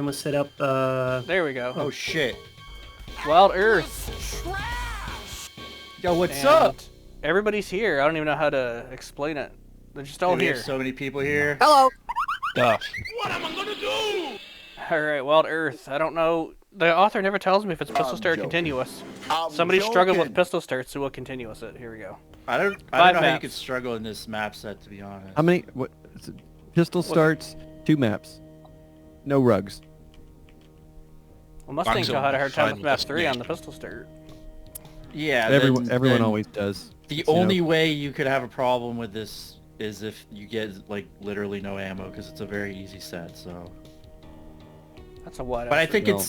gonna set up. There we go. Oh shit. Wild Earth. Yo, what's And up? Everybody's here. I don't even know how to explain it. They're just all Dude, we here. have so many people here. Hello. Stuff. What am I gonna do? Alright, Wild Earth. I don't know. The author never tells me if it's pistol start or continuous. Somebody struggled with pistol start, so we'll continuous it. Here we go. I don't know Five how you maps. could struggle in this map set, to be honest. How many? What? Is it pistol starts. 2 maps. No rugs. Well, Mustang Bugs had a hard time find with map 3 on destination. the pistol start. Yeah, Everyone always does. The So, only way you could have a problem with this is if you get like literally no ammo, because it's a very easy set. So, That's a what? but I think No.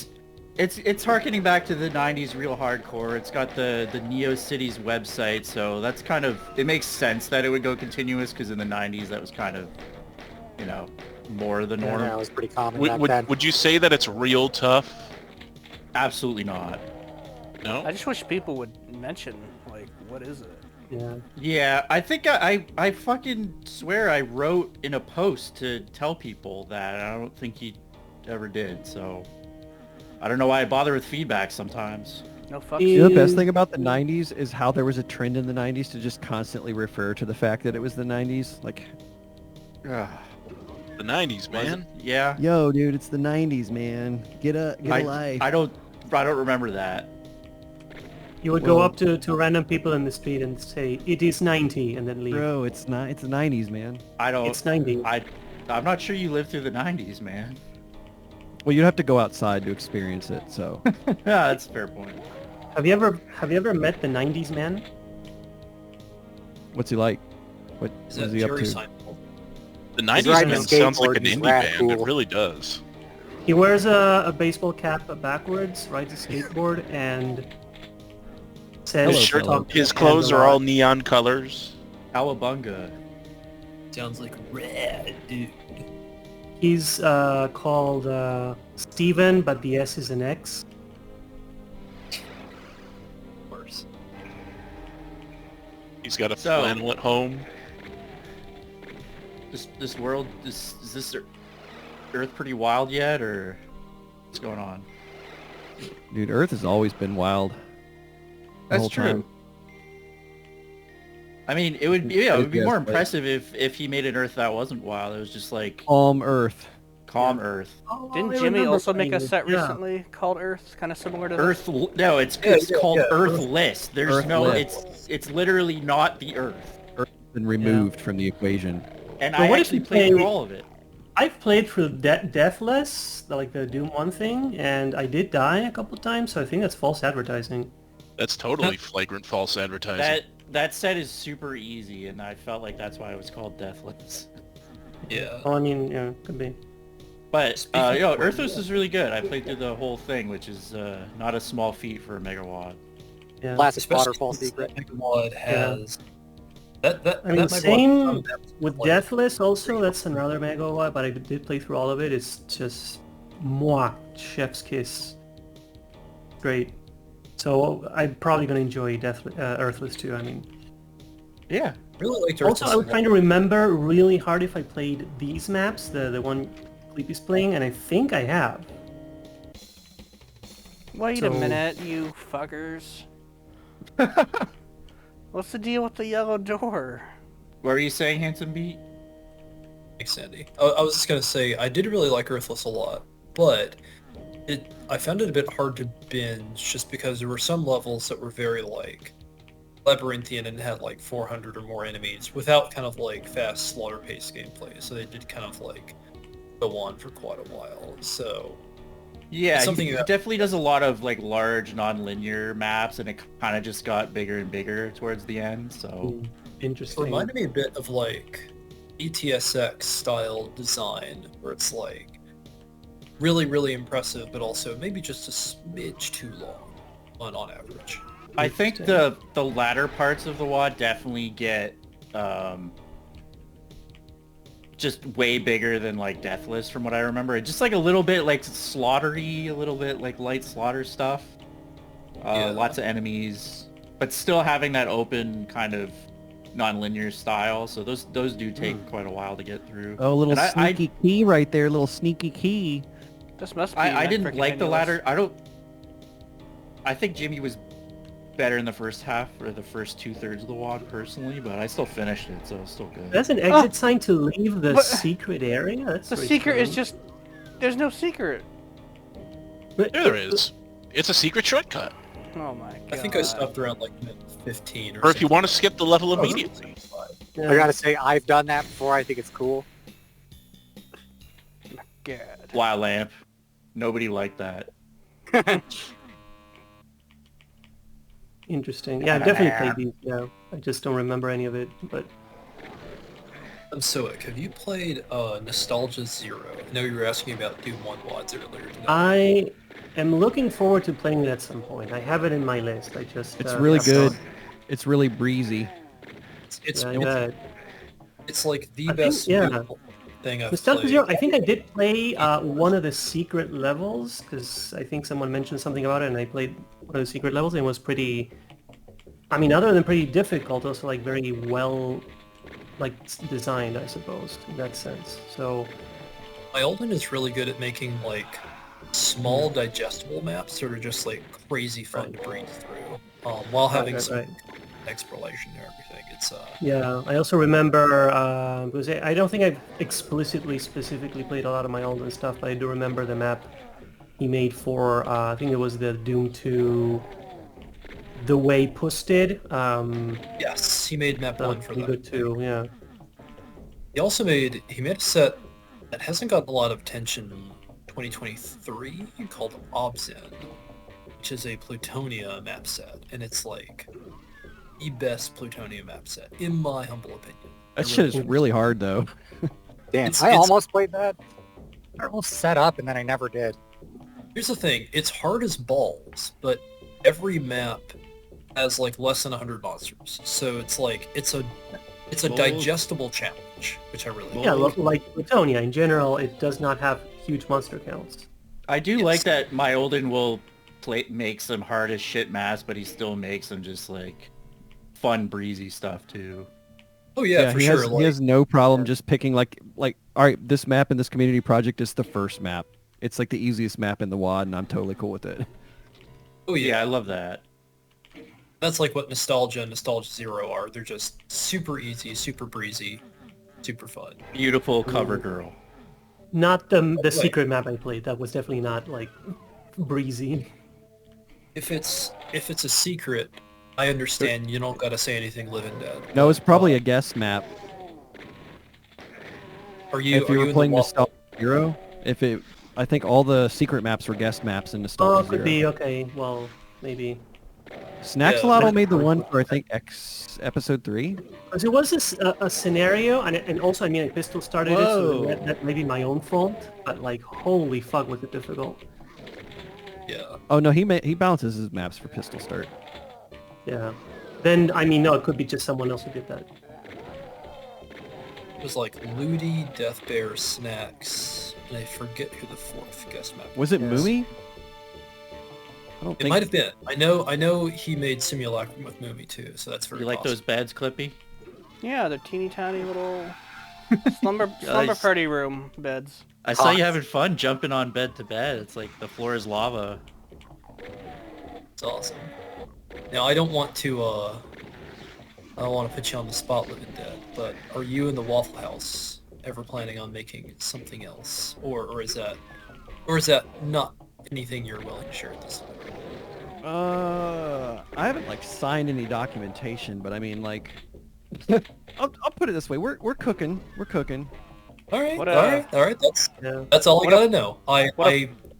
it's harkening back to the '90s real hardcore. It's got the Neo Cities website, so that's kind of, it makes sense that it would go continuous, because in the '90s that was kind of, you know, more the norm. Yeah, it was pretty common back then. Would you say that it's real tough? Absolutely not. No? I just wish people would mention, like, what is it? Yeah. Yeah, I think I fucking swear I wrote in a post to tell people that. I don't think he ever did, so I don't know why I bother with feedback sometimes. No fucks. You know, the best thing about the 90s is how there was a trend in the 90s to just constantly refer to the fact that it was the 90s. Like, Ugh. The 90s, Was man. it? Yeah. yo, dude, it's the 90s, man. Get a life. I don't remember that. You would go up to random people in the street and say, "It is 90," and then leave. Bro, it's not. It's the 90s, man. I don't. It's 90. I'm not sure you lived through the '90s, man. Well, you'd have to go outside to experience it. So, Yeah, that's a fair point. Have you ever met the 90s man? what's he like? What Is is that he up Jerry to? Seinfeld? The 90s riding a man sounds like skateboard, an he's indie rad band. It cool. really does. He wears a baseball cap backwards, rides a skateboard, and says, His shirt- "Talk to His the clothes are camera." all neon colors. Cowabunga. Sounds like red, dude. He's called Steven, but the S is an X. Worse. He's got a So- flannel at home. This world, is this Earth pretty wild yet, or what's going on? Dude, Earth has always been wild. The That's whole true. time. I mean, it would be more Yes, but- impressive if he made an Earth that wasn't wild. It was just like Calm Earth. calm Earth. Oh, Didn't I Jimmy remember also make a playing set it. Yeah. recently called Earth? Kind of similar to Earth, this? no, it's called Earthless. There's no, Earthless. it's literally not the Earth. Been removed from the equation. And But I what if actually you played through play- all of it. I've played through Deathless, like the Doom 1 thing, and I did die a couple times, so I think that's false advertising. That's totally flagrant false advertising. That set is super easy, and I felt like that's why it was called Deathless. Yeah. Well, I mean, yeah, could be. But Speaking of Earthless is really good. I played through the whole thing, which is not a small feat for a megawatt. Yeah. Classic Especially waterfall since secret. that Megamod has... That I mean, that Megamod same comes with like- Deathless also, that's another megawatt, but I did play through all of it. It's just, mwah, chef's kiss. Great. So I'm probably going to enjoy Earthless too, I mean. Yeah. Really liked Also, Earthless I was a trying lot. to remember really hard if I played these maps, the one Clippy's playing, and I think I have. Wait a So- minute, you fuckers. What's the deal with the yellow door? What were you saying, Handsome Beat? Thanks, Sandy. I was just gonna say, I did really like Earthless a lot, but I found it a bit hard to binge just because there were some levels that were very, like, labyrinthian and had, like, 400 or more enemies without kind of, like, fast slaughter-paced gameplay, so they did kind of, like, go on for quite a while, so... Yeah, It's something he that- definitely does a lot of like large non-linear maps, and it kind of just got bigger and bigger towards the end. So It Interesting. reminded me a bit of, like, ETSX style design, where it's, like, really, really impressive, but also maybe just a smidge too long on average. I think the latter parts of the WAD definitely get just way bigger than like Deathless from what I remember. It's just like a little bit like slaughtery, a little bit like light slaughter stuff. Yeah. Lots of enemies, but still having that open kind of non-linear style. So those do take quite a while to get through. Oh, a little And I- sneaky key right there. Little sneaky key. This must be. I meant didn't for like the continuous. latter. I think Jimmy was better in the first half or the first 2/3 of the WOD personally, but I still finished it, so it's still good. That's an exit sign to leave the But- secret area? That's The very secret is strange. just. There's no secret. But- There is. It's a secret shortcut. Oh my god. I think I stopped around like minute 15 or Or if you something. want to skip the level immediately. Yeah. I gotta say, I've done that before. I think it's cool. God. Wild Lamp. Nobody liked that. Interesting. Yeah, I've definitely played these. Yeah, I just don't remember any of it. But Soic, have you played Nostalgia Zero? I know you were asking about Doom 1 WODs earlier. No. I am looking forward to playing it at some point. I have it in my list. I just It's really have good. not. It's really breezy. It's, Yeah, I it's, bet. it's like the I think- best yeah. Doom thing I've Nostalgia played. Zero, I think I did play one of the secret levels, because I think someone mentioned something about it, and I played one of the secret levels, and it was pretty... I mean, other than pretty difficult, also like very well, like designed, I suppose, in that sense. So, My old one is really good at making like small digestible maps that are just like crazy fun to breeze through, while having right, some right. exploration and everything. It's yeah, I also remember, because I don't think I've specifically played a lot of my older stuff, but I do remember the map he made for, I think it was the Doom 2, The Way Puss did. yes, he made map That one was for pretty that. good too, yeah. He made a set that hasn't gotten a lot of attention in 2023 called Obzen, which is a Plutonia map set, and it's like the best Plutonia map set, in my humble opinion. That shit is really hard though. Damn, It's- I it's- almost played that. I almost set up and then I never did. Here's the thing, it's hard as balls, but every map has like less than 100 monsters, so it's like it's a Bold. digestible challenge, which I really Yeah, like. like Plutonia, in general, it does not have huge monster counts. I do Yes. like that my Olden will make some hard as shit maps, but he still makes them just like fun breezy stuff too. Oh yeah, for he sure. has, Like, he has no problem just picking like all right, this map in this community project is the first map. It's like the easiest map in the WOD, and I'm totally cool with it. oh Yeah, yeah, I love that. that's like what Nostalgia and Nostalgia Zero are. They're just super easy, super breezy, super fun. Beautiful cover girl. Not the Wait. secret map I played. That was definitely not like breezy. If it's a secret, I understand you don't gotta say anything living dead. No, it's probably a guess map. Are you? If you are were you playing in the waffle? Nostalgia Zero, I think all the secret maps were guest maps in Oh, Nostalgia could Zero. be. Okay, well, maybe. Snaxolotl Yeah. made the one for I think episode 3. Because it was a scenario, and also, I mean, Pistol started it, so Whoa. that may be my own fault, but like, holy fuck, was it difficult. Yeah. Oh no, he balances his maps for Pistol Start. Yeah. Then, I mean, no, it could be just someone else who did that. It was like Ludi, Death Bear, Snacks, and I forget who the fourth guest map Was it Yes. Moomy? I don't It think. might have been. I know he made Simulacrum with Moomy too, so that's very You like those possible. beds, Clippy? Yeah, they're teeny tiny little slumber Guys. party room beds. I saw you having fun jumping on bed to bed. It's like the floor is lava. It's awesome. Now I don't want to put you on the spot, Living Dead, but are you in the Waffle House ever planning on making something else, or is that not anything you're willing to share at this time? I haven't like signed any documentation, but I mean like, I'll put it this way: we're cooking. We're cooking. All right, What, all right. Yeah. That's all I what gotta know. what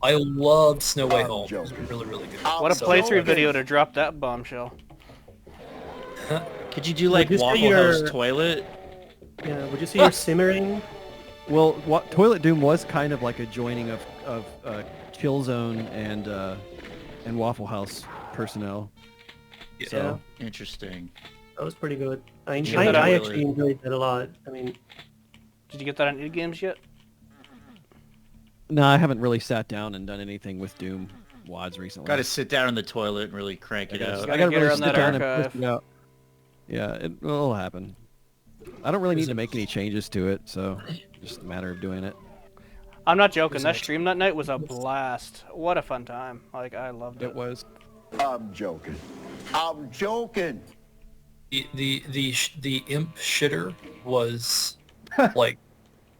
I loved Snow Way Home. It was really good. What a So- playthrough video to drop that bombshell. Could you do like Would you say Waffle you're- House toilet? Yeah, would you say you're simmering? Well, Toilet Doom was kind of like a joining of Killzone and Waffle House personnel. Yeah. So Interesting. That was pretty good. I that out, actually enjoyed that a lot. I mean, Did you get that on Indie Games yet? no, I haven't really sat down and done anything with Doom WODs recently. Got to sit down in the toilet and really crank it out. Gotta I gotta get her really on sit that down and archive. push it out. Yeah, it will happen. I don't really need to make any changes to it, so just a matter of doing it. I'm not joking. That stream that night was a blast. What a fun time. Like, I loved it. It was. I'm joking. I'm joking. The imp shitter was like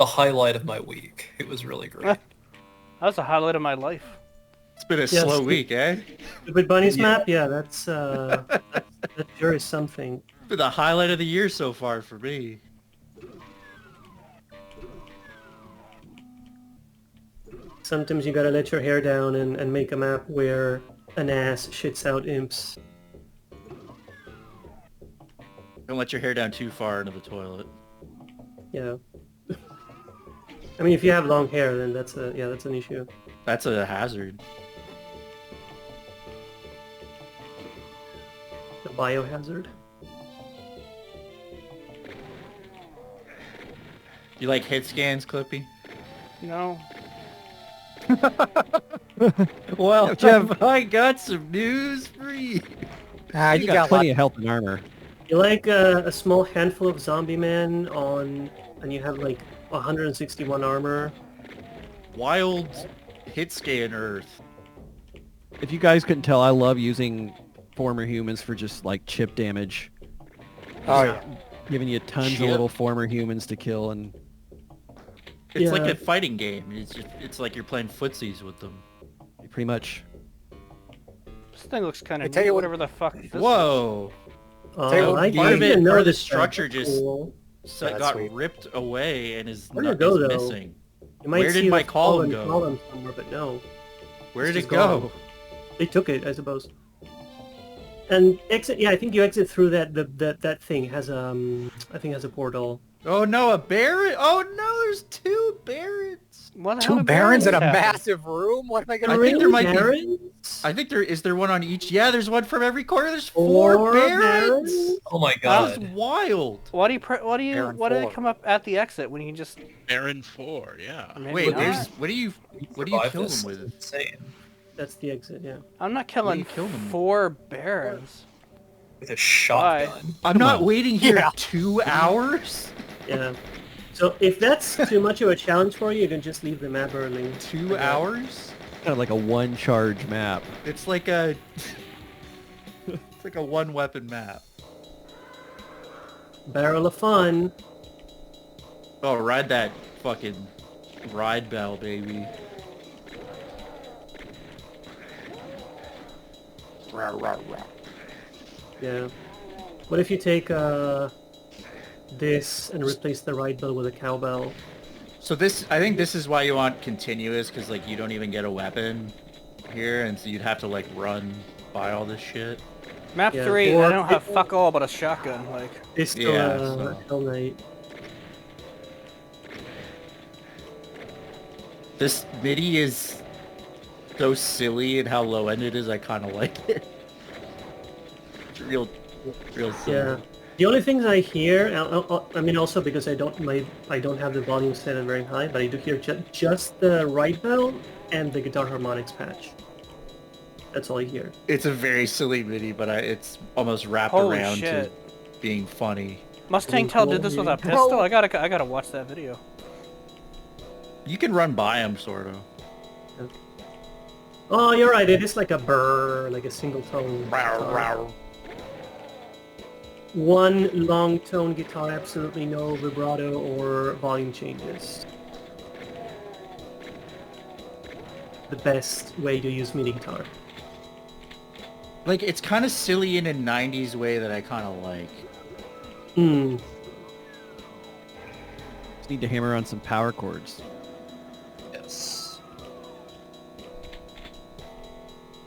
the highlight of my week. It was really great. That was the highlight of my life. It's been a slow week, eh? Stupid Bunnies map? Yeah, that sure is something. It's been the highlight of the year so far for me. Sometimes you gotta let your hair down and make a map where an ass shits out imps. Don't let your hair down too far into the toilet. Yeah. I mean, if you have long hair, then that's an issue. That's a hazard. A biohazard. You like hit scans, Clippy? No. Well, Jeff, I got some news for you. You got plenty of health and armor. You like a small handful of zombie men and you have like 161 armor. Wild hit scan Earth. If you guys couldn't tell, I love using former humans for just like chip damage. Oh yeah. Giving you tons of little former humans to kill, and It's like a fighting game. It's like you're playing footsies with them. pretty much. This thing looks kind I of tell you what- whatever the fuck this is. Whoa! I part of didn't it, know part of the this structure was just cool. That's got sweet. ripped away and is Where'd it go, though? missing. You might Where see did my the column fallen go? column somewhere, but no. Where did It's it just gone. go? They took it, I suppose. And exit. Yeah, I think you exit through that thing. It has I think it has a portal. Oh no, a Baron! Oh no, there's two Barons! What the hell Two did barons in a happen? massive room? What am I gonna I do? think there might be. Barons? I think is there one on each? Yeah, there's one from every corner. There's four Barons. Oh my That was god. wild. Why did Baron it 4. come up at the exit when you just? Baron 4, yeah. Maybe Wait, not. there's what do you Survive kill this them is with? insane. That's the exit. Yeah. I'm not killing you kill them? 4 barons. With a shotgun. I'm not waiting here Yeah. 2 hours. Yeah. So if that's too much of a challenge for you, you can just leave the map early. 2 hours? Kind of like a one-charge map. It's like a it's like a one-weapon map. Barrel of fun. Oh, ride that fucking ride bell, baby. Rah, rah, rah. Yeah. What if you take this and replace the ride bell with a cowbell? So I think this is why you want continuous, because like you don't even get a weapon here, and so you'd have to like run by all this shit. Map Yeah, 3, or- I don't have fuck all but a shotgun. Like, It's Yeah, still so- Hell Knight. This MIDI is so silly and how low end it is. I kind of like it. It's real silly. Yeah. The only things I hear, I mean, also because I don't have the volume set at very high, but I do hear just the right bell and the guitar harmonics patch. That's all I hear. It's a very silly MIDI, but it's almost wrapped Holy around shit. to being funny. Mustang Tail did this with a pistol. I gotta watch that video. You can run by them, sort of. Oh, you're right. It is like a burr, like a single tone. guitar. One long tone guitar, absolutely no vibrato or volume changes. The best way to use MIDI guitar. Like, it's kind of silly in a 90s way that I kind of like. Hmm. Just need to hammer on some power chords. Yes.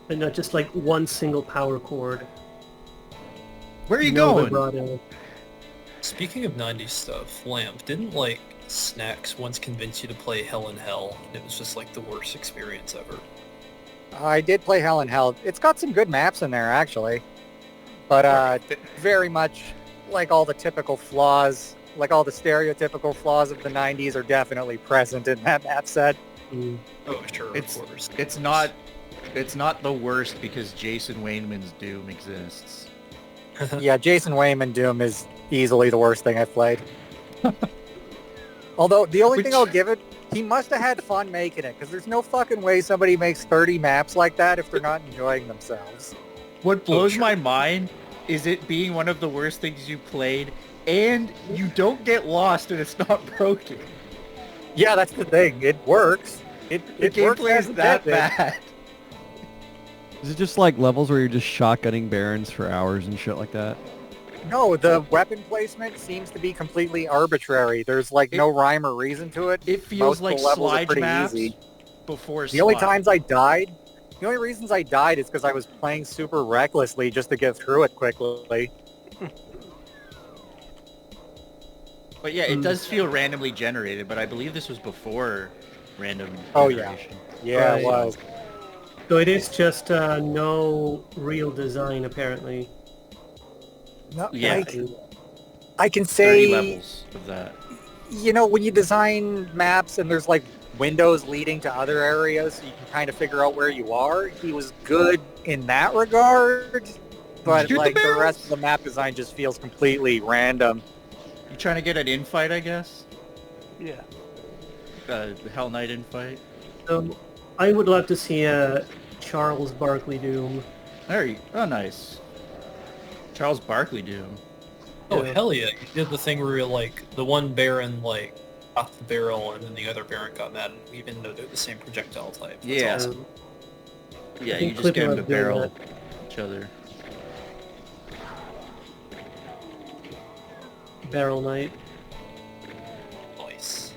And not just like one single power chord. Where are you No going? vibrato. Speaking of 90s stuff, Lamp, didn't like Snacks once convince you to play Hell in Hell, and it was just like the worst experience ever? I did play Hell in Hell. It's got some good maps in there, actually. But very much like all the typical flaws, like all the stereotypical flaws of the 90s are definitely present in that map set. Hmm. Oh, sure, It's of course. it's not the worst because Jason Wayman's Doom exists. Yeah, Jason Wayman Doom is easily the worst thing I've played. Although, the only thing I'll give it He must have had fun making it, because there's no fucking way somebody makes 30 maps like that if they're not enjoying themselves. What blows my mind is it being one of the worst things you played, and you don't get lost and it's not broken. Yeah, that's the thing. It works. The It works gameplay as is that intended. bad. Is it just like levels where you're just shotgunning barons for hours and shit like that? No, the weapon placement seems to be completely arbitrary. There's like no rhyme or reason to it. It feels Most like of the levels are slide pretty maps easy. before The only slide. times I died, the only reasons I died is because I was playing super recklessly just to get through it quickly. But yeah, it does feel randomly generated, but I believe this was before random Oh, yeah. generation. Yeah, Right. it was. So it is just no real design, apparently. No, Yeah. I can 30 say, levels of that. you know, when you design maps and there's like windows leading to other areas, so you can kind of figure out where you are. He was good in that regard, but Shoot the like the barrels! rest of the map design just feels completely random. You trying to get an infight, I guess? Yeah. The Hell Knight infight? I would love to see a Charles Barkley Doom. There you Oh, nice. Charles Barkley Doom. Oh, Yeah. hell yeah. You did the thing where you're like, the one Baron, like, got the barrel, and then the other Baron got mad, even though they're the same projectile type. That's Yeah. awesome. Yeah, I you think just get Clippy them was to doing barrel that. each other. Barrel Knight. Nice.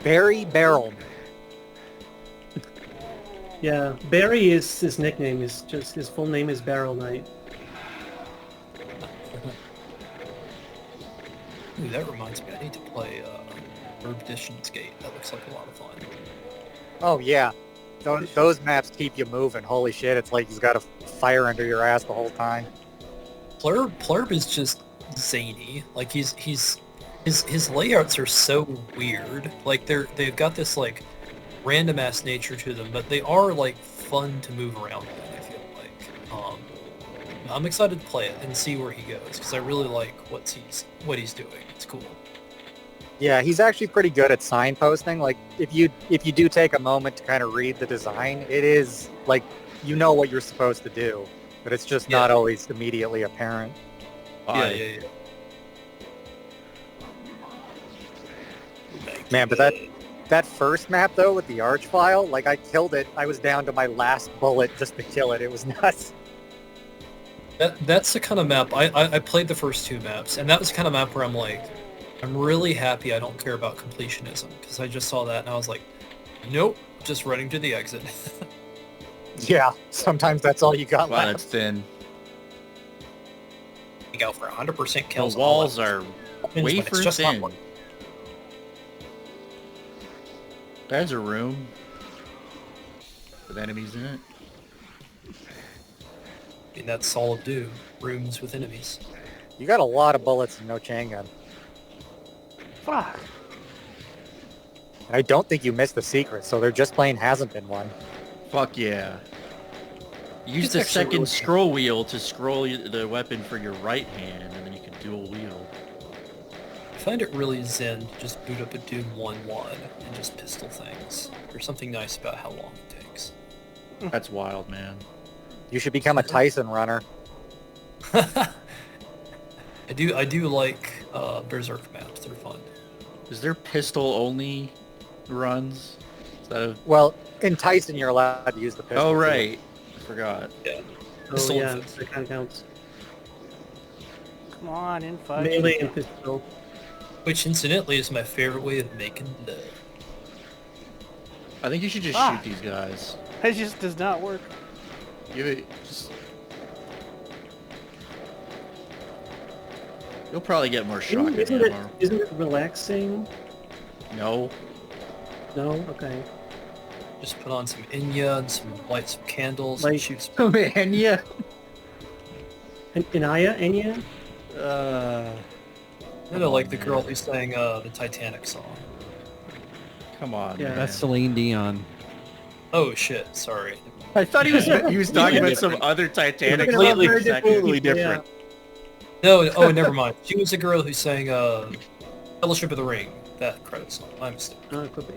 Barry Barrel. Yeah, Barry is his nickname. Is just his full name is Barrel Knight. Ooh, that reminds me, I need to play Erudition's Gate. That looks like a lot of fun. Oh yeah, those maps keep you moving. Holy shit, it's like he's got a fire under your ass the whole time. Plurb is just zany. Like his layouts are so weird. Like they've got this like random ass nature to them, but they are like fun to move around in, I feel like. I'm excited to play it and see where he goes because I really like what he's doing. It's cool. Yeah, he's actually pretty good at signposting. Like if you do take a moment to kind of read the design, it is like you know what you're supposed to do, but it's just not always immediately apparent. Yeah. Man, but that first map though with the arch file, like I killed it. I was down to my last bullet just to kill it. It was nuts. That's the kind of map I played the first two maps, and that was the kind of map where I'm like, I'm really happy I don't care about completionism because I just saw that and I was like, nope, just running to the exit. Yeah, sometimes that's all you got Wow, left. that's thin. You go for 100% The kills. walls are when it's wafer just not thin. working. There's a room with enemies in it. I mean, that's all of Doom. Rooms with enemies. You got a lot of bullets and no chain gun. Fuck. And I don't think you missed the secret, so there just plain hasn't been one. Fuck yeah. Use It's the actually second really scroll wheel to scroll the weapon for your right hand, and then you can dual wield. I find it really zen to just boot up a Doom 1-1 and just pistol things. There's something nice about how long it takes. That's wild, man. You should become a Tyson runner. I do like Berserk maps. They're fun. Is there pistol only runs? Is that a... Well, in Tyson you're allowed to use the pistol. Oh too. right, I forgot. Yeah. Oh Pistol yeah, and fist. that kind of counts. Come on, infight. Melee and pistol. Which incidentally is my favorite way of making love. I think you should just Ah. shoot these guys. It just does not work. Give it just. You'll probably get more shotgun ammo. Isn't it relaxing? No. No? Okay. Just put on some Inya and light some candles Like- and shoot some... Man, yeah. Inaya? Enya? No, like the girl who sang the Titanic song. Come on, Yeah. man. That's Celine Dion. Oh shit, sorry. I thought he was talking about some other Titanic. Talking about song for very a second. different people, No, oh, never mind. She was the girl who sang Fellowship of the Ring. that credit song. My mistake. It could be.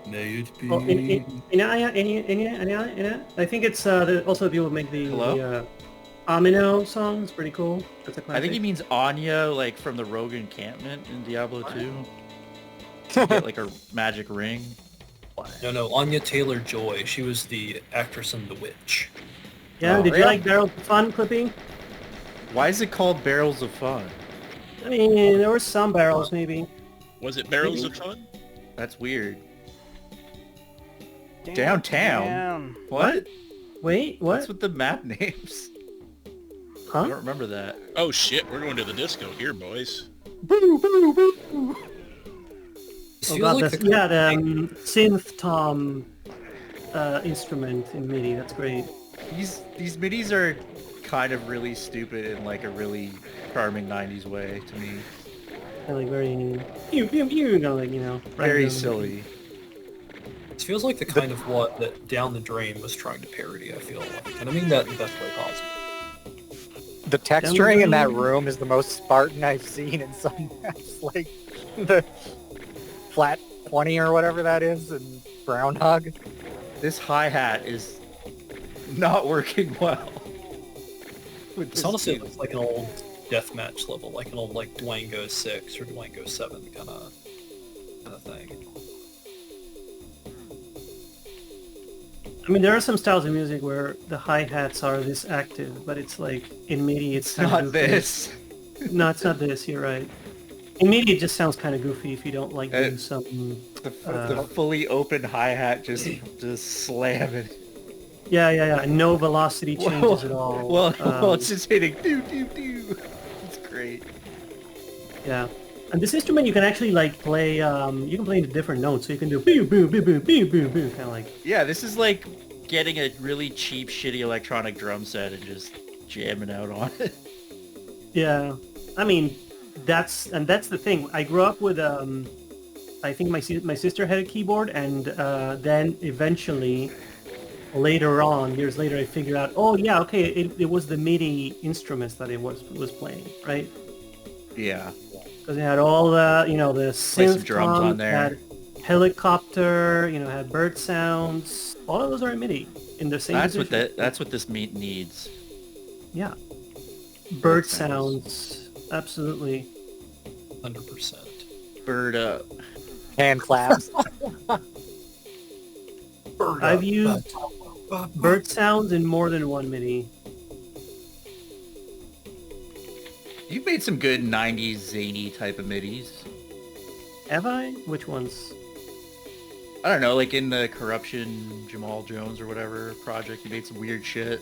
May it be. Oh, I think it's also the people who make the Amino song. It's pretty cool. That's a classic. I think he means Anya, like from the Rogue Encampment in Diablo 2. Get like a magic ring. No, Anya Taylor-Joy. She was the actress in The Witch. Yeah, did you like Barrels of Fun, Clippy? Why is it called Barrels of Fun? I mean, there were some barrels, maybe. Was it Barrels of Fun? That's weird. Downtown? What? Wait, what? What's with the map names? Huh? I don't remember that. Oh shit, we're going to the disco here, boys. Boo, boo, boo. This Oh feels god, like the synth tom instrument in MIDI. That's great. These midis are kind of really stupid in like a really charming 90s way to me. Kind of like very pew pew pew, kind of like, you know, Very silly. This feels like the kind of what that Down the Drain was trying to parody, I feel like. And I mean that in the best way possible. The texturing in that room is the most Spartan I've seen in some maps. Like the flat 20 or whatever that is in Groundhog. This hi-hat is not working well. It's honestly looks like an old deathmatch level, like an old like Dwango 6 or Dwango 7 kind of thing. I mean, there are some styles of music where the hi-hats are this active, but it's like, in MIDI it's kind Not of goofy. this. No, it's not this, you're right. In MIDI it just sounds kind of goofy if you don't like doing some... The fully open hi-hat just slamming. Yeah. No velocity changes at all. Well, it's just hitting do. It's great. Yeah. And this instrument you can actually like play, you can play into different notes, so you can do boo boo boo boo boo boo boo, kind of like... Yeah, this is like getting a really cheap, shitty electronic drum set and just jamming out on it. Yeah. I mean, that's the thing. I grew up with, I think my sister had a keyboard, and then eventually, later on, years later, I figured out, oh yeah, okay, it was the MIDI instruments that it was playing, right? Yeah. Because it had all the, you know, the synth drums on there. had helicopter, you know, had bird sounds. All of those are in MIDI in the same position. That's what this meat needs. Yeah. Bird sounds. Absolutely. 100%. Bird up. Hand claps. I've used bird sounds in more than one MIDI. You've made some good 90s zany type of midis. Have I? Which ones? I don't know, like in the Corruption Jamal Jones or whatever project, you made some weird shit.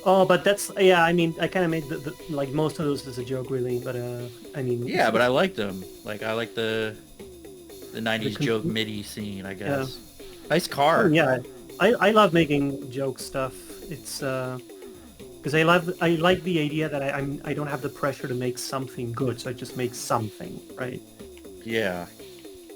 Oh, but that's, yeah, I mean, I kind of made the like most of those as a joke, really, but I mean... Yeah, but I liked them. Like, I like the 90s joke MIDI scene, I guess. Yeah. Nice car. Yeah, I love making joke stuff. It's, because I like the idea that I don't have the pressure to make something good, so I just make something, right? Yeah.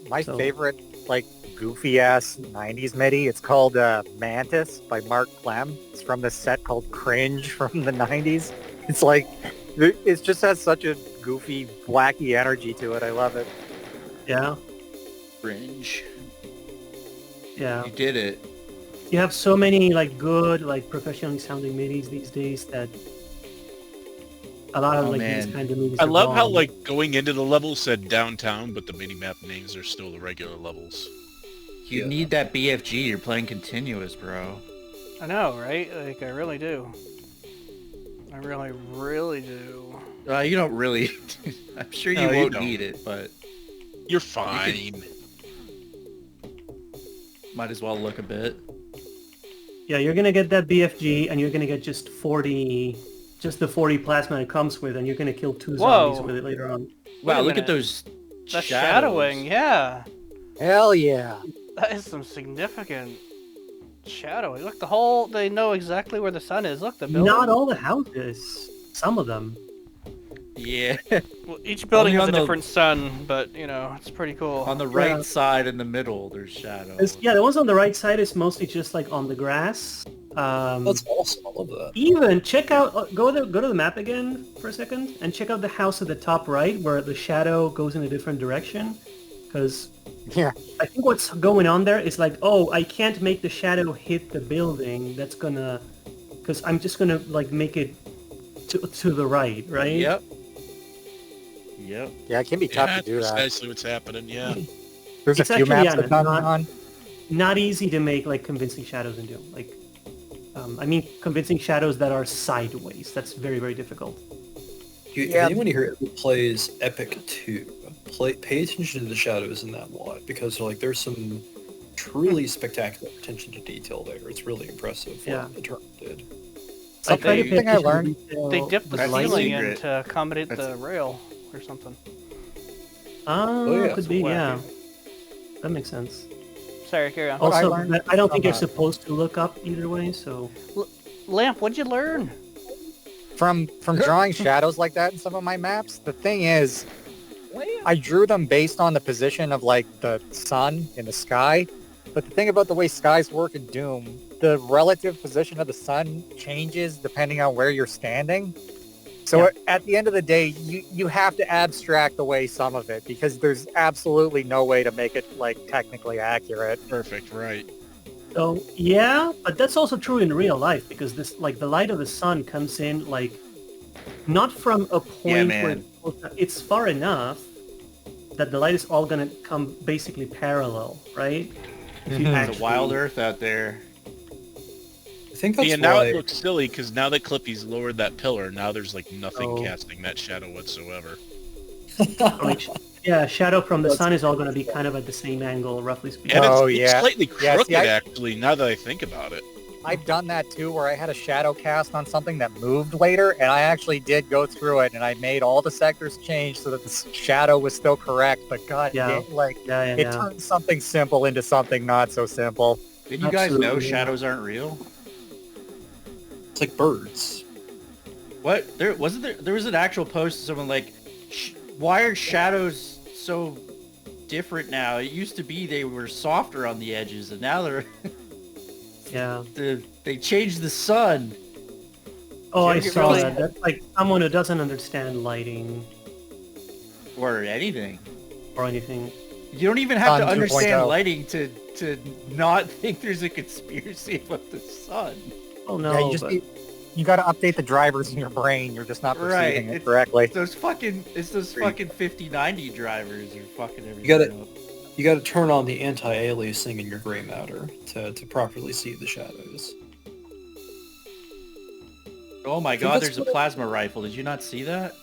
My favorite, like, goofy-ass 90s MIDI, it's called Mantis by Mark Clem. It's from this set called Cringe from the 90s. It's like, it just has such a goofy, wacky energy to it. I love it. Yeah. Cringe. Yeah. You did it. You have so many like good, like professionally sounding MIDIs these days that a lot of these kind of MIDIs I love how like going into the level said downtown, but the mini map names are still the regular levels. You need that BFG. You're playing continuous, bro. I know, right? Like, I really do. I really, really do. You don't really. I'm sure you won't need it, but... You're fine. Might as well look a bit. Yeah, you're gonna get that BFG, and you're gonna get just the 40 plasma it comes with, and you're gonna kill 2 zombies with it later on. Wow, look at those The shadows. shadowing, yeah. Hell yeah. That is some significant shadowing. Look, they know exactly where the sun is. Look, the building. Not all the houses. Some of them. Yeah. Well, each building has a different sun, but, you know, it's pretty cool. On the right side in the middle, there's shadows. Yeah, the ones on the right side is mostly just like on the grass. That's awesome. I love that. Even check out, go to the map again for a second, and check out the house at the top right where the shadow goes in a different direction. Because Yeah. I think what's going on there is like, oh, I can't make the shadow hit the building. That's gonna, because I'm just gonna like make it to the right, right? Yep. Yeah, it can be tough Yeah, to do that. precisely what's happening, yeah. There's It's a few actually, maps yeah, I've done not- on. Not easy to make like convincing shadows in Doom. Like, I mean, convincing shadows that are sideways. That's very, very difficult. If anyone here ever plays Epic 2, pay attention to the shadows in that mod, because like there's some truly spectacular attention to detail there. It's really impressive Yeah. what the turn did. I try to Something pay I attention to learned- detail They dipped the with lighting. ceiling in secret. to accommodate That's- the rail or something. yeah, Could be, wacky. yeah. That makes sense. Sorry, carry on. What I Also, learned I don't think from, you're supposed to look up either way, so... Lamp, what'd you learn? From drawing shadows like that in some of my maps, the thing is, I drew them based on the position of like the sun in the sky. But the thing about the way skies work in Doom, the relative position of the sun changes depending on where you're standing. So at the end of the day, you have to abstract away some of it because there's absolutely no way to make it like technically accurate. Perfect, right. So, yeah, but that's also true in real life because this, like, the light of the sun comes in, like, not from a point where it's far enough that the light is all going to come basically parallel, right? If you There's a wild Earth out there. I think that's Yeah, now why... it looks silly, because now that Clippy's lowered that pillar, now there's, like, nothing Oh. casting that shadow whatsoever. Like, yeah, shadow from the sun is all going to be kind of at the same angle, roughly speaking. And Oh, it's yeah. slightly Yeah, crooked, see, I- actually, now that I think about it. I've done that too, where I had a shadow cast on something that moved later, and I actually did go through it, and I made all the sectors change so that the shadow was still correct. But god Yeah. damn, like Yeah, yeah, it yeah. turns something simple into something not so simple. Did you guys know Absolutely, yeah. shadows aren't real? It's like birds. What? There was an actual post of someone like, why are shadows so different now? It used to be they were softer on the edges, and now they're Yeah. they changed the sun. Oh, I Did you saw really- that. That's like someone who doesn't understand lighting Or anything. or anything. You don't even have Sun to understand 2.0. lighting to not think there's a conspiracy about the sun. Oh no, Yeah, but you got to update the drivers in your brain. You're just not perceiving Right, it correctly. It's those fucking 5090 drivers are fucking everything. gotta- up. You got to turn on the anti-aliasing in your gray matter to properly see the shadows. Oh my think god, that's there's a what- plasma rifle. Did you not see that?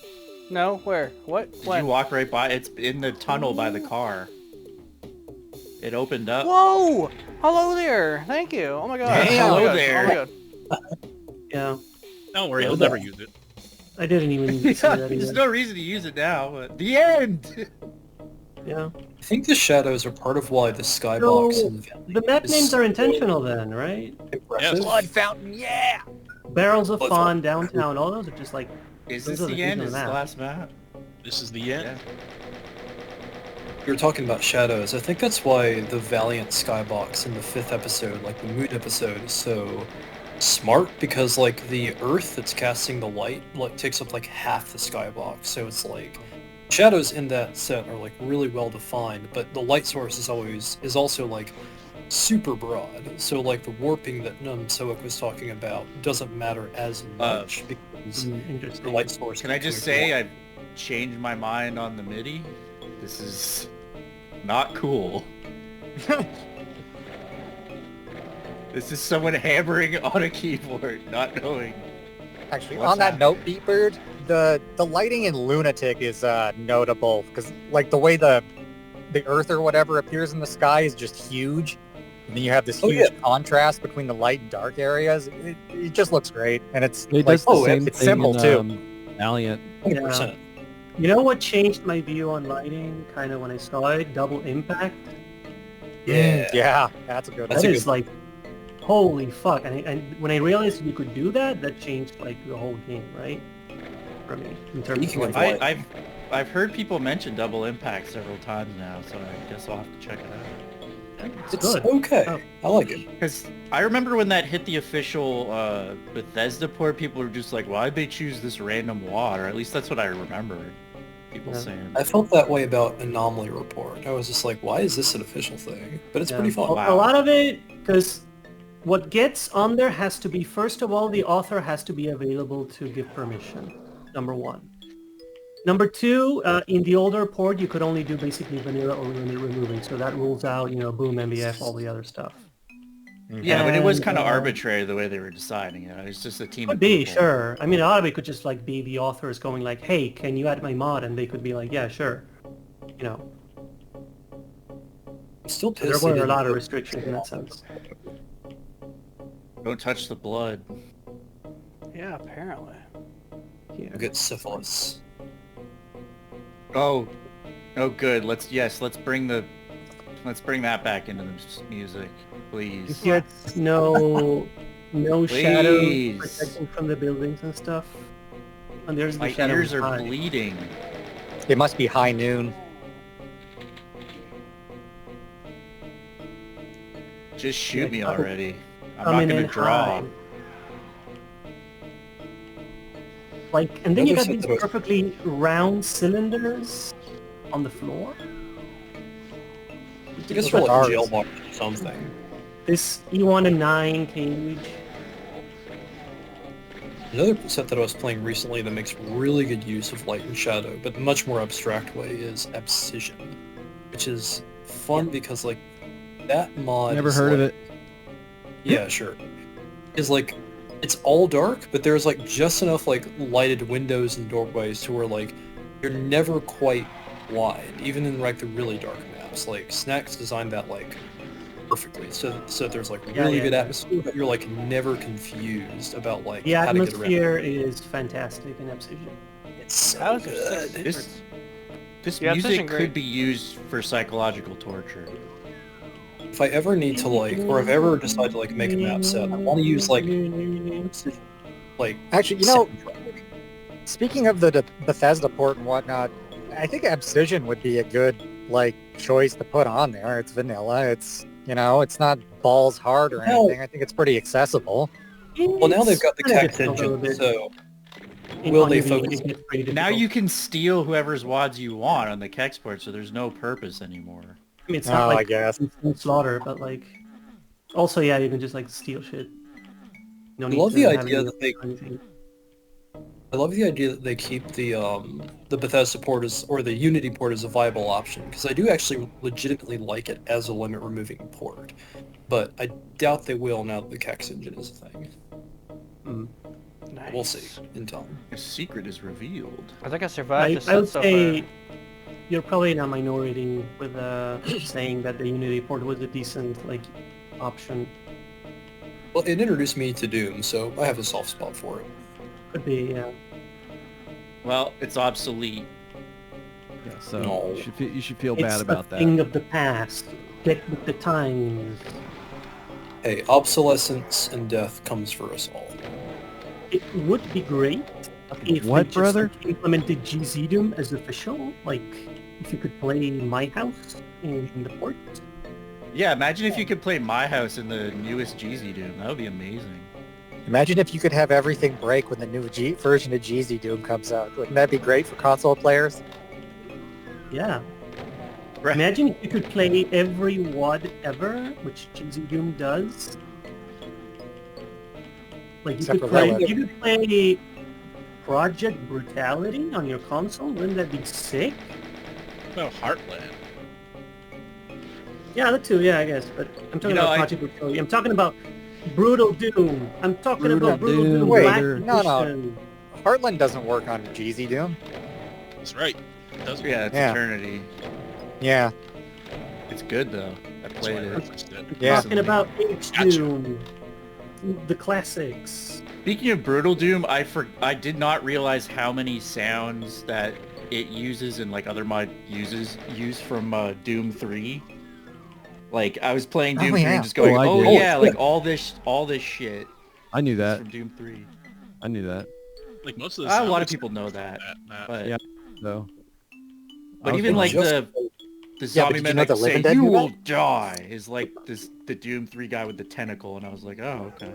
No, where? What? Did When? you walk right by? It's in the tunnel by the car. It opened up. Whoa! Hello there! Thank you! Oh my god! Damn. Oh my Hello god. there. Oh my god. yeah, Don't worry, he'll never use it. I didn't even see Yeah, that there's either. no reason to use it now, but the end! Yeah. I think the shadows are part of why the skybox So, in the valley the map is names so are intentional then, right? impressive. Blood fountain, yeah! Barrels of What's Fawn, downtown, all those are just like... Is Those this are the the end? things Is on this the the map. last map? This is the end. Yeah. You were talking about shadows. I think that's why the Valiant skybox in the 5th episode, like the Moon episode, is so smart, because like the Earth that's casting the light like takes up like half the skybox. So it's like shadows in that set are like really well defined, but the light source is also like super broad. So like the warping that Soak was talking about doesn't matter as much because the Interesting. light source. Can I just say I've changed my mind on the MIDI? This is not cool. This is someone hammering on a keyboard, not knowing. Actually, What's on that happening? note, BEETBEARD, the lighting in Lunatic is notable because like the way the Earth or whatever appears in the sky is just huge. And then you have this Oh, huge contrast between the light and dark areas. It just looks great, and it's It like does the same it's thing simple in, too. Valiant. 100%. You know what changed my view on lighting, kind of when I saw it? Double Impact. Yeah, that's a good That one. is like, holy fuck! And when I realized you could do that, that changed like the whole game, right? For me, in terms You of can like, avoid- I've heard people mention Double Impact several times now, so I guess I'll have to check it out. it's It's good. okay. Oh. I like it. Because I remember when that hit the official Bethesda port, people were just like, why'd they choose this random WAD? Or at least that's what I remember. people Yeah. saying. I felt that way about Anomaly Report. I was just like, why is this an official thing? But it's pretty fun. A lot of it, because what gets on there has to be, first of all, the author has to be available to give permission, number one. Number two, in the older report, you could only do basically vanilla or limit removing, so that rules out, boom, MBF, all the other stuff. Yeah, but it was And, kind of arbitrary the way they were deciding it. It's just a team Could of be, people. sure. I mean, a lot of it could just like be the authors going like, hey, can you add my mod? And they could be like, yeah, sure. I'm still There pissed. were a lot of restrictions in that sense. Don't touch the blood. Yeah, apparently. Yeah. Get syphilis. Oh, good. Let's bring that back into the music, please. It's no shadow Please. protecting from the buildings and stuff. And there's the My shadow ears are behind. bleeding. It must be high noon. Just shoot me already. I'm Coming not gonna in draw. high. Like, and then you Another got these set that was- perfectly round cylinders on the floor. I guess for like jail box or something. This E1 cage. Another set that I was playing recently that makes really good use of light and shadow, but much more abstract way, is Abscission, which is fun because like that mod. Never is, heard of like- it. Yeah, sure. Is like it's all dark, but there's like just enough like lighted windows and doorways to where like you're never quite blind, even in like the really dark maps. Like Snacks designed that like perfectly, so there's like really good atmosphere, but you're like never confused about like The how to get around. atmosphere is fantastic in Abscission. It's so That was good. This Yeah, music Abscission, could great. be used for psychological torture. If I ever need to like, or if I ever decide to like make a map set, I want to use like Actually, speaking of the Bethesda port and whatnot, I think Abscission would be a good choice to put on there. It's vanilla. It's it's not balls hard or anything. I think it's pretty accessible. Well, now they've got the Kinda Kex difficult a little engine, bit. so In will they Unity, focus? it gets pretty Now difficult. you can steal whoever's wads you want on the Kex port, so there's no purpose anymore. I mean, it's not I like guess. instant slaughter, but also yeah, you can just steal shit. No need love to the have idea any that they- anything. I love the idea that they keep the Bethesda port or the Unity port as a viable option, because I do actually legitimately like it as a limit removing port, but I doubt they will now that the Kex engine is a thing. Nice. We'll see in time. A secret is revealed. I think I survived this I would set so say far. you're probably in a minority with saying that the Unity port was a decent option. Well, it introduced me to Doom, so I have a soft spot for it. Could be, yeah. Well, it's obsolete. Yeah, so No. you should feel It's bad about a that. thing of the past. Get with the times. Hey, obsolescence and death comes for us all. It would be great if What, they just brother? implemented GZ Doom as official. If you could play My House in the port. Yeah, imagine if you could play My House in the newest GZ Doom. That would be amazing. Imagine if you could have everything break when the new version of GZ Doom comes out. Wouldn't that be great for console players? Yeah. Right. Imagine if you could play every WAD ever, which GZ Doom does. You Except could for Lilith. play Project Brutality on your console. Wouldn't that be sick? Well, Heartland. Yeah, that too. Yeah, I guess. But I'm talking You know, about I- Project Brutality. I'm talking about Brutal Doom. I'm talking about Brutal Brutal Doom. Doom, Wait, Black no. Edition. Heartland doesn't work on GZ Doom. That's right. It does. Yeah, it's Yeah. Eternity. Yeah. It's good though. I That's why I played it. referenced it. Yeah. Talking about H Gotcha. Doom. The classics. Speaking of Brutal Doom, I did not realize how many sounds that it uses and other mod use from Doom 3. I was playing Doom 3 yeah. and just going, Oh, I oh, did. yeah, all this shit I knew is that. from Doom 3. I knew that. Most of the A lot sound of people know that, map. but Yeah. So. but I even was just- the Yeah, but zombie did you men know that the say Living Dead you knew will that? die is the Doom 3 guy with the tentacle, and I was like, oh, okay.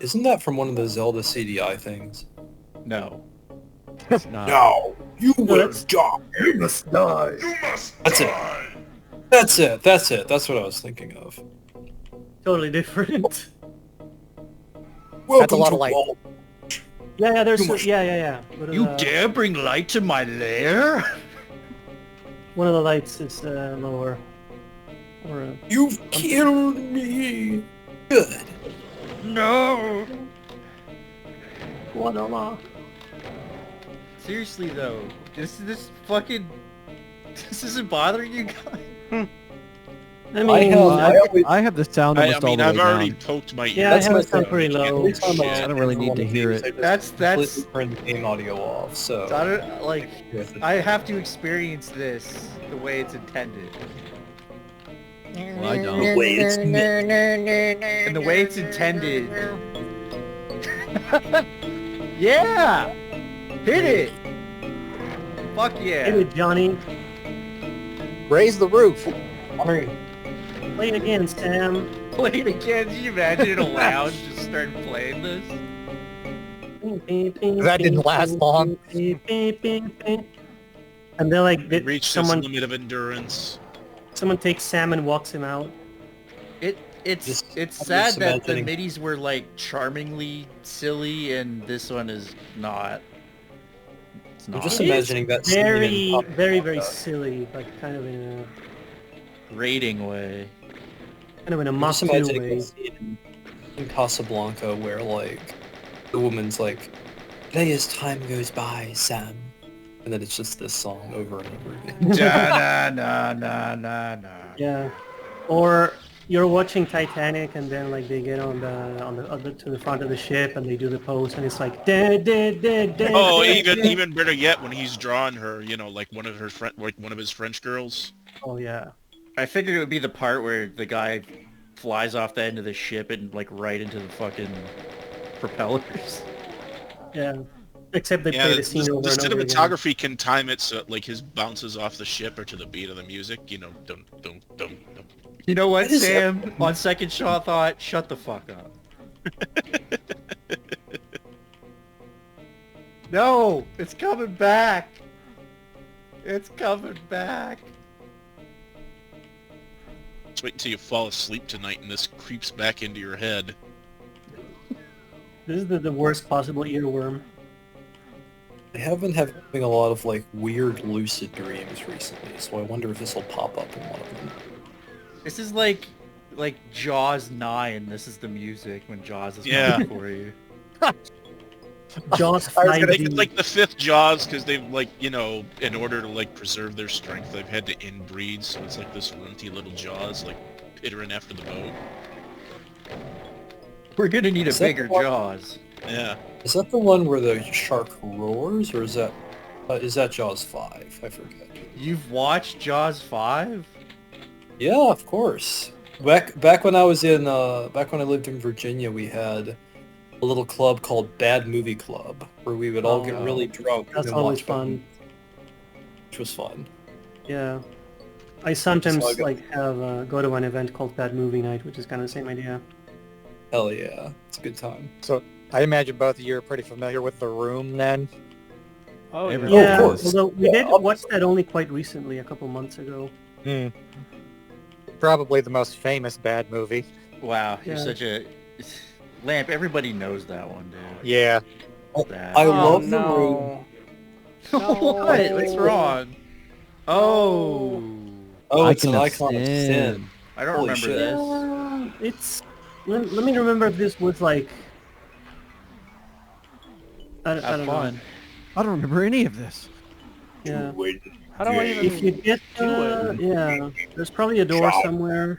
Isn't that from one of the Zelda CDI things? No. It's not. No. You No, will that's- die. You must die. That's it. That's it. That's it. That's what I was thinking of. Totally different. That's a lot Welcome of light. Wall- Yeah, there's Too much. yeah. But, You dare bring light to my lair? one of the lights is lower. Or You've killed me. Good. No. voila. Seriously though, this isn't bothering you guys? I mean, I have the sound I almost all mean, the way I've already down. poked my ear. Yeah, That's I have my it sound thing. pretty low. Every time I don't really need to hear it. That's- turn the game audio off. So I don't like. I have to experience this the way it's intended, Well, I don't. The way it's and the way it's intended. Yeah, hit it. Fuck Hit yeah. it, Johnny. Raise the roof. Play it again, Sam. Play it again. Can you imagine in a lounge just start playing this? That didn't last long. And then like Reach someone this limit of endurance. takes Sam and walks him out. It's I'm sad just that the imagining- middies were like charmingly silly, and this one is not. It's I'm not. just It is imagining that scene very, in very silly, like kind of in rating way. a I'm just mocking imagining way. that scene in Casablanca where like the woman's like, "Play as time goes by, Sam," and then it's just this song over and over again. Da, na, na, na, na. Yeah. Or you're watching Titanic and then like they get on the to the front of the ship and they do the pose and it's like dead. Oh, even better yet, when he's drawing her, you know, like one of his French girls. Oh yeah. I figured it would be the part where the guy flies off the end of the ship and like right into the fucking propellers. Yeah. Except they Yeah, play the scene over the and over again. cinematography can time it so like his bounces off the ship or to the beat of the music. You know, dum. You know what, What is Sam? On second thought, shut the fuck up. No, it's coming back. It's coming back. Just wait until you fall asleep tonight and this creeps back into your head. This is the worst possible earworm. I have been having a lot of like weird lucid dreams recently, so I wonder if this will pop up in one of them. This is like Jaws 9. This is the music when Jaws is Yeah. coming for you. Jaws I was gonna- 5D. It's like the fifth Jaws because they've like, you know, in order to like preserve their strength, they've had to inbreed. So it's like this runty little Jaws like pittering after the boat. We're gonna need a Is that bigger the one- Jaws. Yeah. Is that the one where the shark roars, or is that Jaws 5? I forget. You've watched Jaws 5? Yeah, of course. Back when I was in back when I lived in Virginia, we had a little club called Bad Movie Club, where we would all get Oh. really drunk and That's then always watch bad fun. movies, which was fun. Yeah. I sometimes So I got- like have go to an event called Bad Movie Night, which is kind of the same idea. Hell yeah, it's a good time. So I imagine both of you are pretty familiar with The Room then. Oh, Every- yeah. Yeah, of course. although we Yeah, did obviously. watch that only quite recently, a couple months ago. Probably the most famous bad movie. Wow, you're Yeah. such a... Lamp, everybody knows that one, dude. Yeah. That. I Oh, love The no. Room. What? What's wrong? Oh... Oh, it's an Icon icon of of sin. sin. I don't Holy remember shit. this. It's let me remember if this was like I Have don't know. fun. I don't remember any of this. Yeah. How do I even... If you get yeah, there's probably a door somewhere.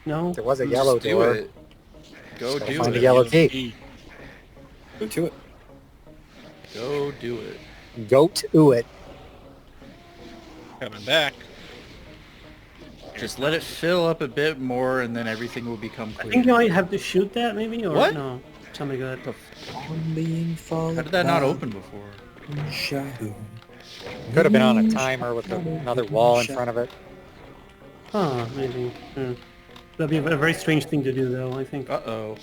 No. There was a Just yellow do door. it. Go Gotta do find it. a yellow key. Go to it. Go do it. Go to it. Coming back. Just let it fill up a bit more, and then everything will become I clear. think you might have to shoot that maybe or What? no. Somebody got How did that not open before? Shadow. Could have been on a timer with another wall in front of it. huh, maybe. That'd be a very strange thing to do, though, I think. Uh-oh.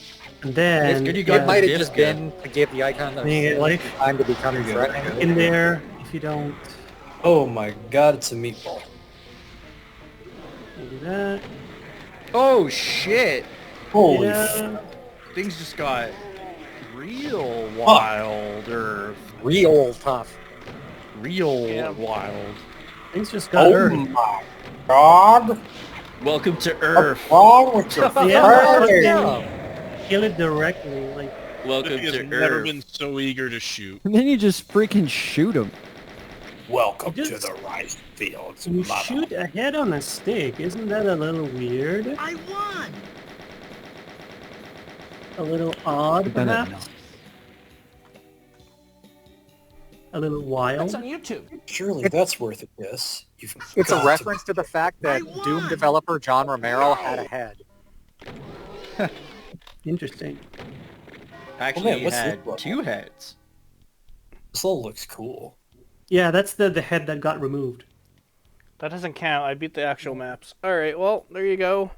And then... It's good you got It might have the just disc been to give the icon Then you get life time to become threatening. in there, if you don't Oh my god, it's a meatball. do that. Oh, shit! Holy Yeah. Things just got real wild, or Real tough. real Yeah. wild. Things just got hurt. my god! Welcome to Earth. Wrong with your Kill it directly, like... Welcome He has to never Earth. been so eager to shoot. And then you just freaking shoot him. Welcome Just- to the rice fields, You mother. shoot a head on a stick, isn't that a little weird? I won. A little odd, Done it perhaps? A little wild? YouTube. Surely that's worth a guess. You've It's a got to- reference to the fact that Doom developer John Romero had a head. Interesting. Actually, man, he what's had this level? 2 heads. This level looks cool. Yeah, that's the head that got removed. That doesn't count. I beat the actual maps. All right, well, there you go.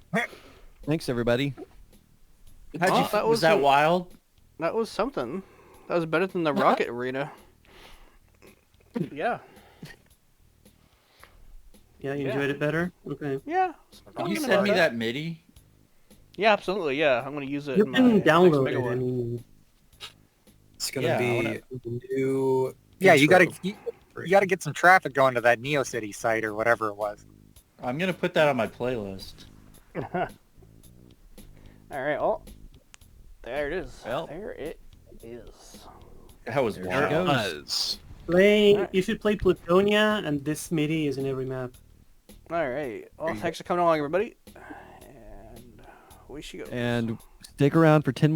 Thanks, everybody. How'd you, that was was that a- wild? That was something. That was better than the Rocket Arena. Yeah. Yeah, you Yeah. enjoyed it better? Okay. Yeah. Can you send me that MIDI? Yeah, absolutely. Yeah, I'm gonna use it. You in my can next download Mega it. I One. mean, It's gonna Yeah, I be new. Yeah, you intro. gotta get some traffic going to that NeoCity site or whatever it was. I'm gonna put that on my playlist. All right. Oh, there it is. Well. There it is. That was There wild. it goes. Buzz. you should play Plutonia, and this MIDI is in every map. All right. Well, thanks for coming along, everybody. And we should go. And stick around for 10 more.